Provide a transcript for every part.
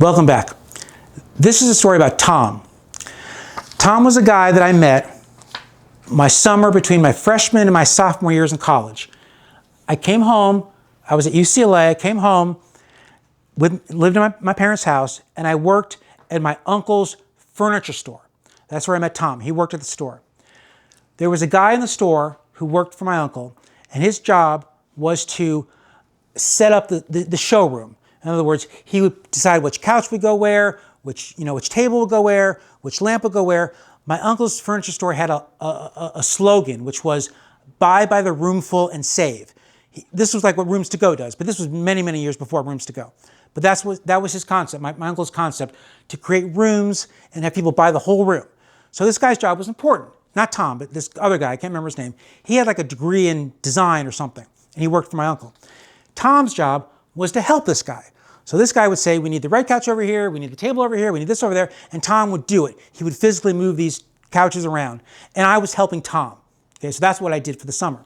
Welcome back. This is a story about Tom. Tom was a guy that I met my summer between my freshman and my sophomore years in college. I came home, I was at UCLA, I came home, lived in my parents' house, and I worked at my uncle's furniture store. That's where I met Tom. He worked at the store. There was a guy in the store who worked for my uncle, and his job was to set up the showroom. In other words, he would decide which couch would go where, which table would go where, which lamp would go where. My uncle's furniture store had a slogan, which was, buy by the roomful and save. This was like what Rooms to Go does, but this was many, many years before Rooms to Go. But that was his concept, my uncle's concept, to create rooms and have people buy the whole room. So this guy's job was important. Not Tom, but this other guy, I can't remember his name. He had like a degree in design or something, and he worked for my uncle. Tom's job was to help this guy. So this guy would say, we need the red couch over here, we need the table over here, we need this over there, and Tom would do it. He would physically move these couches around, and I was helping Tom. Okay, so that's what I did for the summer.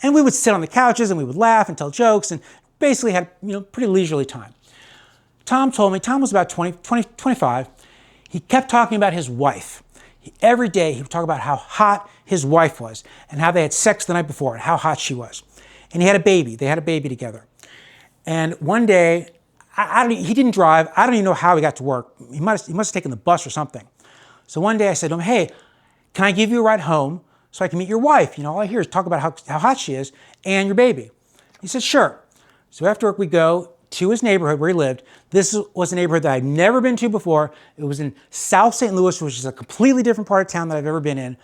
And we would sit on the couches, and we would laugh and tell jokes, and basically had pretty leisurely time. Tom told me, Tom was about 25, he kept talking about his wife. Every day he would talk about how hot his wife was, and how they had sex the night before, and how hot she was. And he had a baby, they had a baby together. And one day, he didn't drive. I don't even know how he got to work. He must have taken the bus or something. So one day I said to him, hey, can I give you a ride home so I can meet your wife? All I hear is talk about how hot she is and your baby. He said, sure. So after work we go to his neighborhood where he lived. This was a neighborhood that I'd never been to before. It was in South St. Louis, which is a completely different part of town that I've ever been in.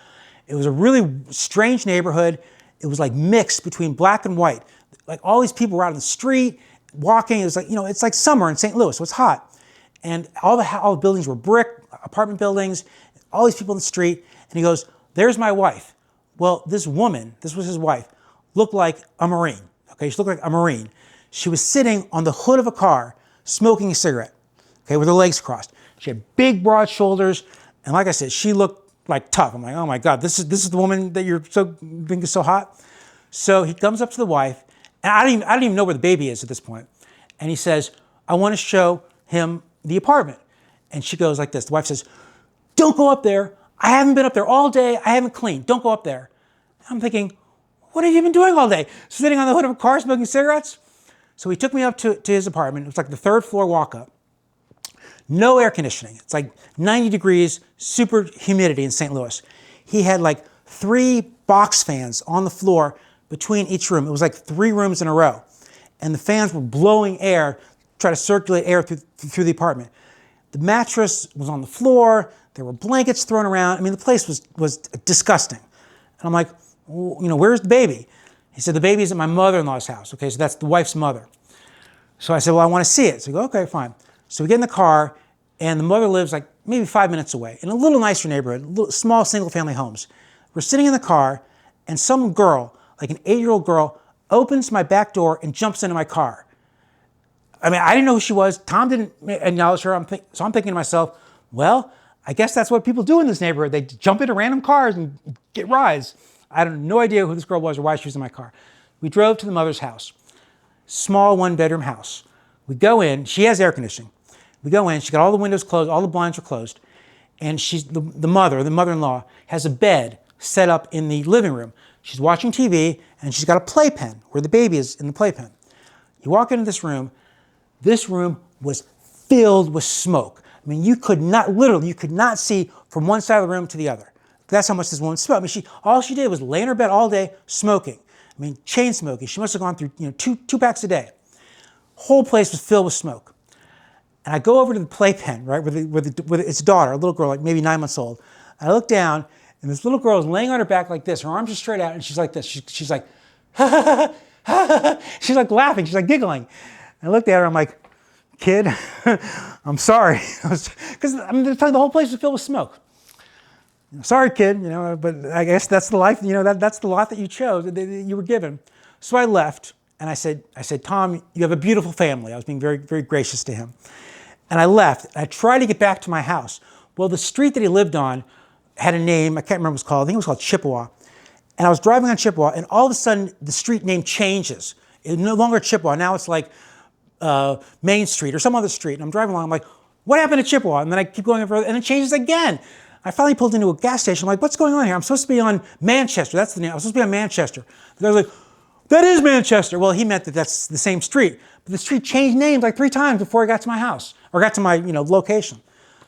It was a really strange neighborhood. It was like mixed between black and white. Like all these people were out on the street, walking. It was like, it's like summer in St. Louis, so it's hot. And all the buildings were brick, apartment buildings, all these people in the street. And he goes, there's my wife. Well, this woman, this was his wife, looked like a Marine. Okay, she looked like a Marine. She was sitting on the hood of a car, smoking a cigarette, okay, with her legs crossed. She had big, broad shoulders. And like I said, she looked like tough. I'm like, oh my God, this is the woman that you're think is so hot. So he comes up to the wife, and I don't even know where the baby is at this point. And he says, I want to show him the apartment. And she goes like this. The wife says, don't go up there. I haven't been up there all day. I haven't cleaned. Don't go up there. I'm thinking, what have you been doing all day? Sitting on the hood of a car smoking cigarettes? So he took me up to his apartment. It was like the third floor walk up. No air conditioning. It's like 90 degrees, super humidity in St. Louis. He had like 3 box fans on the floor between each room. It was like 3 rooms in a row. And the fans were blowing air, try to circulate air through the apartment. The mattress was on the floor. There were blankets thrown around. I mean, the place was disgusting. And I'm like, well, where's the baby? He said, the baby's at my mother-in-law's house. Okay, so that's the wife's mother. So I said, well, I want to see it. So he goes, okay, fine. So we get in the car, and the mother lives like maybe 5 minutes away in a little nicer neighborhood, small single-family homes. We're sitting in the car, and some girl, like an 8-year-old girl, opens my back door and jumps into my car. I mean, I didn't know who she was. Tom didn't acknowledge her. So I'm thinking to myself, well, I guess that's what people do in this neighborhood. They jump into random cars and get rides. I had no idea who this girl was or why she was in my car. We drove to the mother's house. Small 1-bedroom house. We go in. She has air conditioning. We go in. She got all the windows closed. All the blinds are closed. And she's the mother-in-law, has a bed set up in the living room. She's watching TV, and she's got a playpen where the baby is in the playpen. You walk into this room. This room was filled with smoke. I mean, you could not see from one side of the room to the other. That's how much this woman smoked. I mean, all she did was lay in her bed all day smoking. I mean, chain smoking. She must have gone through two packs a day. Whole place was filled with smoke. And I go over to the playpen, right, with its daughter, a little girl, like maybe 9 months old. And I look down, and this little girl is laying on her back like this. Her arms are straight out, and she's like this. She's like, ha, ha, ha, ha, ha. She's like laughing. She's like giggling. And I looked at her. I'm like, kid, I'm sorry. Because the whole place was filled with smoke. Sorry, kid, but I guess that's the life, that's the lot that you chose, that you were given. So I left, and I said, Tom, you have a beautiful family. I was being very, very gracious to him. And I left. I tried to get back to my house. Well, the street that he lived on had a name. I can't remember what it was called. I think it was called Chippewa. And I was driving on Chippewa, and all of a sudden, the street name changes. It's no longer Chippewa. Now it's like Main Street or some other street. And I'm driving along. I'm like, What happened to Chippewa? And then I keep going further, and it changes again. I finally pulled into a gas station. I'm like, what's going on here? I'm supposed to be on Manchester. That's the name. I was supposed to be on Manchester. The guy was like, that is Manchester. Well, he meant that that's the same street. But the street changed names like 3 times before I got to my house, or got to my location.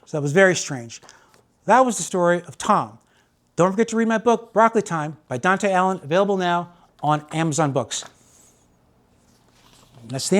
So that was very strange. That was the story of Tom. Don't forget to read my book, Broccoli Time, by Dante Allen, available now on Amazon Books. That's the end.